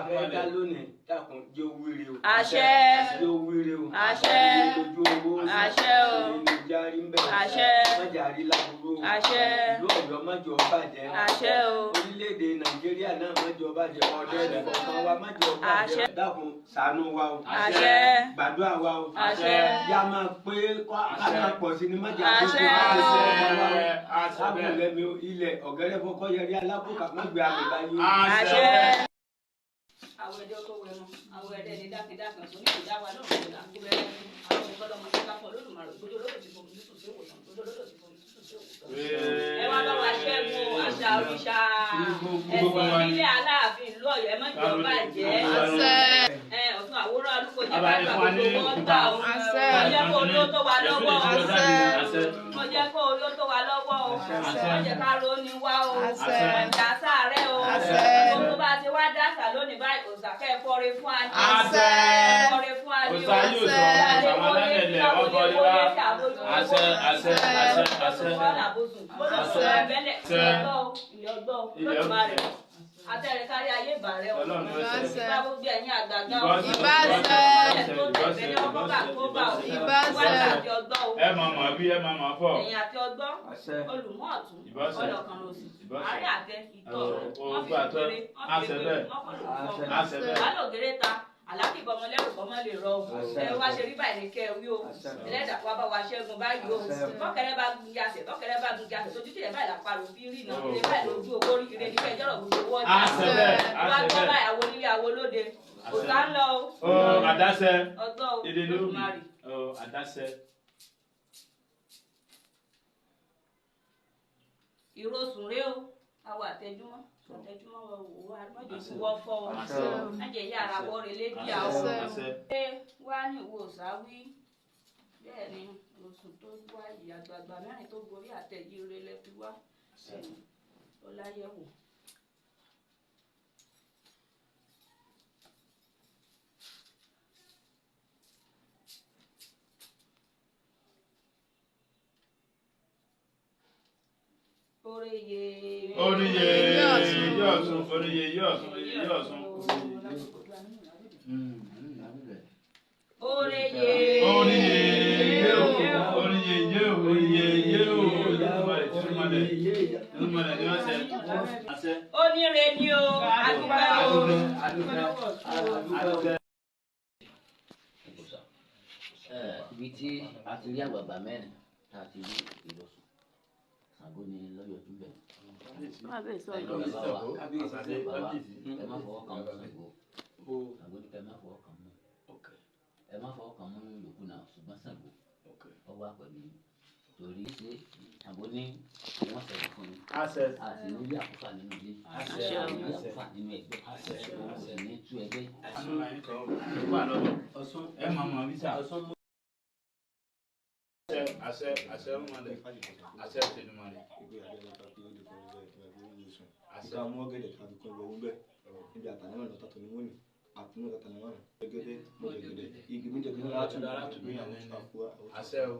fẹ́ dá lónìí dákun jẹ́ owíire o. Àṣẹ. Jẹ́ owíire o. Àṣẹ. Lójú owó. Àṣẹ o. Ìlú járí ń bẹ̀. Àṣẹ. Májàrí láburú. Àṣẹ. Ìlú Ọ̀yọ́ májọ bàjẹ́. Àṣẹ o. Orílẹ̀-èdè Nàìjíríà náà májọ bàjẹ́. Ọ̀dọ́ ẹnìkọ̀ọ̀kan wa májọ bàjẹ́. Dákun ṣàánú wa o. Àṣẹ. Gbàdúrà wa o. Àṣẹ. Yá máa pé ká máa pọ̀ sí ni májà kó Àṣẹ. Sábùlẹ̀mí ilẹ̀ ọ̀gẹ́rẹ́ fọkọ́ yẹrí alábùkà má gbé àgbẹ̀ báyìí. Àṣẹ. Àwọn ẹ̀dẹ́ tó wẹ̀nu, àwọn ẹ̀dẹ́ ní dákìdákan tó ní ìdáwà náà ló là ń gbé bẹ́ẹ̀. Àwọn ìgbọ́dọ̀ mọ̀ sí káfọ́ lódùmarè, gbódò lódò ti fún mi tútù sí òwòsàn, gbódò lódò ti fún mi tútù sí òwòsàn. Ẹ wá bá wa ṣẹ́gun àṣà òrìṣà ẹ̀sìn nílé Aláàfin ìlú Ọ̀yọ́ ẹ má jẹ́ ọba jẹ́. Ọ̀tún àwòrán àdúgbò jẹ́ bá gbà gbogbo wọn gbà ó. Mo jẹ́ kó olóò tó wa lọ́wọ́ o. Mo jẹ́ kó olóò tó wa lọ́wọ́ o. Mo jẹ́ ká ro ní wá o. Ìjà sáré o. Gbogbo bá ti wá dáṣà lónìí báyìí òṣàkẹ́ fọ́re fún adé. Fọ́re fún adé o. Òṣà yóò sọ àwọn alẹ́lẹ̀ ọgọ́rí wá. Àṣẹ. Atẹ́rẹ kárí ayé ìbàrẹ̀ o. Ìbáṣẹ. Ìbá gbogbo ẹ̀yin àgbàgbà o. Ìbáṣẹ. Wákàtí ọgbọ́n o. Ẹ máa mọ̀ bí ẹ máa mọ̀ fọ̀. Ẹ̀yin àti ọgbọ́n. Olùmọ̀ ọ̀tún. Ìbáṣẹ. Ọlọ́kan lòsì. Àárẹ̀ àtẹ ìtọ̀. Wọ́n fi ìpèrè. Wọ́n ta. Àlákì bọmọ lẹ́rù bọmọ lè rọ o. Ẹ wá ṣe rí báyìí ní kẹ́ ẹ wí o. Ẹlẹ́dàá wá bá wa ṣẹ́gun báyìí o. Tọ́kẹ́rẹ́ bá gun yasẹ̀ tọ́kẹ́rẹ́ bá gun yasẹ̀ tójú tìlẹ̀ báyìí làpárò fi rí iná. Ilé báyìí lójú owó rí ire níbẹ̀ jọ̀rọ̀ gbogbo owó ọjà. Wá gbọ́ báyìí àwọn onílé àwọn olóde. Òsà ń lọ o. Àdáṣẹ. Ọgbọ́n o. Olùmarì. Àdáṣẹ. Ìrosùn rèé o. Àwọn àtẹjúmọ́. Àtẹjúmọ́ wọ òwò àmọ́jọ́ wọ́ fọ́ o. Májẹ̀ yá ara wọ́ rẹ̀ lédi àwọn. Ṣé wá ní ìwò òsáwí? Bẹ́ẹ̀ ni Osun tó wá ìyàgbàgbà mẹ́rin tó gorí àtẹ̀yí rẹ̀ lẹ́fi wá. Ọláyẹ̀wò. Oríye Ọ̀ṣun. Oríye Ọ̀ṣun. Onire ni o, adúpẹ́ o. Ibi tí a ti rí àgbààgbà mẹ́rin tá a ti rí Ìlọsùn Ṣàngó ni lọ́yọ̀ tún bẹ̀. Ẹ má fọwọ́ kan mú Ṣàngó. Ṣàngó ní ká ẹ má fọwọ́ kan mú. Ẹ má fọwọ́ kan mú yòókù náà ṣùgbọ́n Ṣàngó ọwọ́ àpẹ̀lú torí ṣe Ṣàngó ní wọ́n ṣẹ̀lẹ̀ fún mi. Àṣì nílé àkúfà nínú ilé. Nílé àkúfà nínú ẹgbẹ́. Òun sì ní tú ẹgbẹ́. Ẹ máa mọ̀ bí sà. Àṣẹ ọmọdé. Àṣẹ ìṣèlúmọdé. Àṣẹ àwọn ọ̀gẹ̀dẹ̀ kan kọ lọ wọbẹ níbi àtàlẹ́wọ̀n lọ́tà tó ní wọ́n ní àtúnú àtàlẹ́wọ̀n gẹ́gẹ́dẹ́ mọ̀jẹ̀gẹ́dẹ́ igi méjèèjì láti bí àwọn àpò. Àṣẹ o.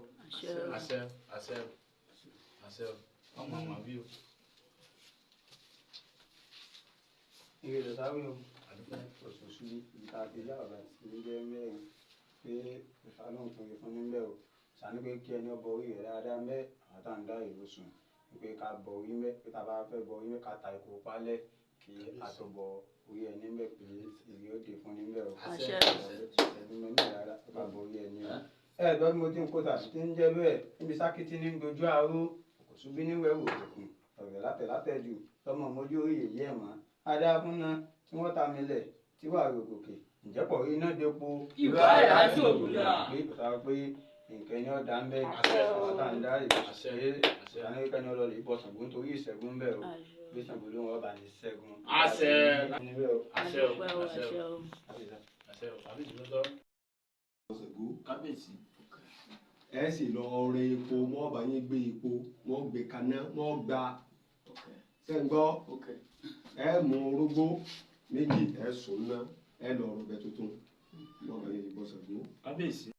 Àṣẹ o. Ọmọ àmọ́ bí o. Ìrẹ̀lẹ̀ táwọn o. Òṣùṣù ìta àti ìyá ọ̀gá ti ń jẹ́ mẹ́rin pé ìfàánù òkùnrin fún níbẹ̀ o. Sàní pé kí ẹni ọbọ orí rẹ̀ dáadáa mẹ́ àtàǹdá Ìlọsùn pé ká bọ orí mẹ́ pé tá a bá fẹ́ bọ orí mẹ́ ká ta ìkó pálẹ̀ kí a tó bọ orí ẹni mẹ́ pé ìrì ó dé fún níbẹ̀ o. Ẹni mọ́ ní ìyára pé ká bọ orí ẹni o. Ẹ̀ẹ́dọ́ bí mo ti ń kó tàbí tí ń jẹ́ bẹ́ẹ̀ níbi sákìtì ní dojú àárò kò ṣubí ní wẹ̀wò òkùnkùn ọ̀rẹ́ látẹ̀látẹ̀jù lọ́mọ mójú orí èyí ẹ̀ mọ́. Adágúnná tí wọ́n ta mi lẹ̀ tí wàá rògòkè ǹjẹ́ pọ̀ iná depo Ìwà ẹ̀ á tó òkúta. Pé nǹkan ẹni ọ̀dà ń bẹ́ àtàǹdá ìṣẹ́ni ọlọ́lẹ̀ ìbọn Ṣàngó nítorí ìṣẹ́gun bẹ́ẹ̀ o bí Ṣàngó ló ń wọ́n bá ní ṣẹ́gun. Àṣẹ o. Kábíyèsí ẹ sì lọ rẹ epo wọ́n bá yín gbé epo wọ́n gbé kaná wọ́n gba sẹ́ńgbọ́ ẹ mú orógbó méjì ẹ sùn ná ẹ lọ rọbẹ tuntun wọ́n bá yín gbọ́ Ṣàngó. Kábíyèsí.